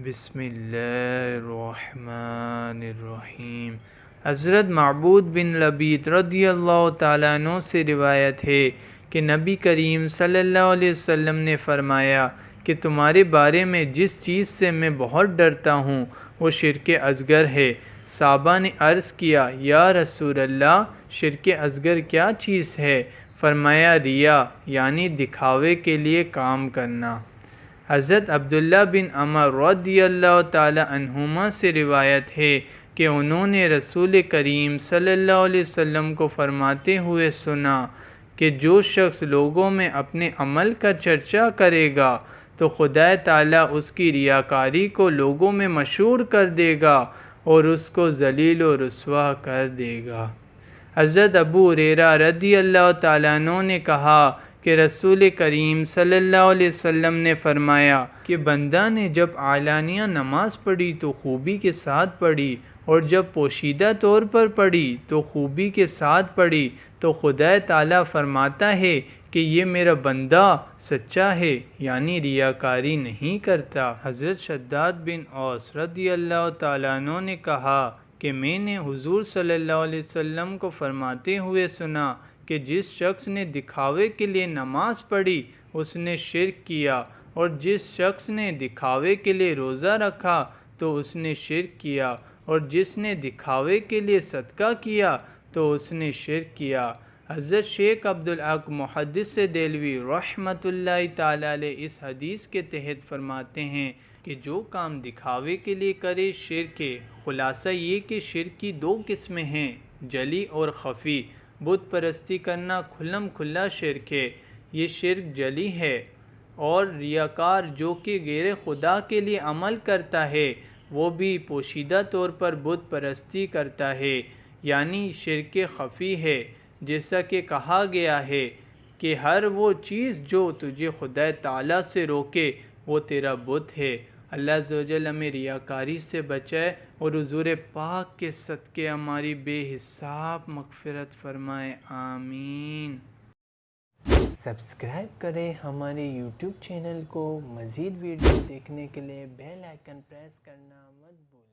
بسم اللہ الرحمن الرحیم۔ حضرت معبود بن لبید رضی اللہ تعالیٰ عنہ سے روایت ہے کہ نبی کریم صلی اللہ علیہ وسلم نے فرمایا کہ تمہارے بارے میں جس چیز سے میں بہت ڈرتا ہوں وہ شرک اصغر ہے۔ صحابہ نے عرض کیا یا رسول اللہ، شرک اصغر کیا چیز ہے؟ فرمایا ریا، یعنی دکھاوے کے لیے کام کرنا۔ حضرت عبداللہ بن عمر رضی اللہ تعالی عنہما سے روایت ہے کہ انہوں نے رسول کریم صلی اللہ علیہ وسلم کو فرماتے ہوئے سنا کہ جو شخص لوگوں میں اپنے عمل کا چرچا کرے گا تو خدا تعالیٰ اس کی ریاکاری کو لوگوں میں مشہور کر دے گا اور اس کو ذلیل و رسوا کر دے گا۔ حضرت ابو ہریرہ رضی اللہ تعالیٰ عنہ نے کہا کہ رسول کریم صلی اللہ علیہ وسلم نے فرمایا کہ بندہ نے جب اعلانیہ نماز پڑھی تو خوبی کے ساتھ پڑھی، اور جب پوشیدہ طور پر پڑھی تو خوبی کے ساتھ پڑھی، تو خدا تعالیٰ فرماتا ہے کہ یہ میرا بندہ سچا ہے، یعنی ریاکاری نہیں کرتا۔ حضرت شداد بن اوس رضی اللہ تعالیٰ عنہ نے کہا کہ میں نے حضور صلی اللہ علیہ وسلم کو فرماتے ہوئے سنا کہ جس شخص نے دکھاوے کے لیے نماز پڑھی اس نے شرک کیا، اور جس شخص نے دکھاوے کے لیے روزہ رکھا تو اس نے شرک کیا، اور جس نے دکھاوے کے لیے صدقہ کیا تو اس نے شرک کیا۔ حضرت شیخ عبدالحق محدث دہلوی رحمۃ اللہ تعالی علیہ اس حدیث کے تحت فرماتے ہیں کہ جو کام دکھاوے کے لیے کرے شرک ہے۔ خلاصہ یہ کہ شرک کی دو قسمیں ہیں، جلی اور خفی۔ بت پرستی کرنا کھلم کھلا شرک ہے، یہ شرک جلی ہے، اور ریاکار جو کہ غیر خدا کے لیے عمل کرتا ہے وہ بھی پوشیدہ طور پر بت پرستی کرتا ہے، یعنی شرک خفی ہے۔ جیسا کہ کہا گیا ہے کہ ہر وہ چیز جو تجھے خدا تعالیٰ سے روکے وہ تیرا بت ہے۔ اللہ عز و جل ہمیں ریاکاری سے بچائے اور حضور پاک کے صدقے ہماری بے حساب مغفرت فرمائے، آمین۔ سبسکرائب کریں ہمارے یوٹیوب چینل کو۔ مزید ویڈیو دیکھنے کے لیے بیل آئیکن پریس کرنا مت بھولیں۔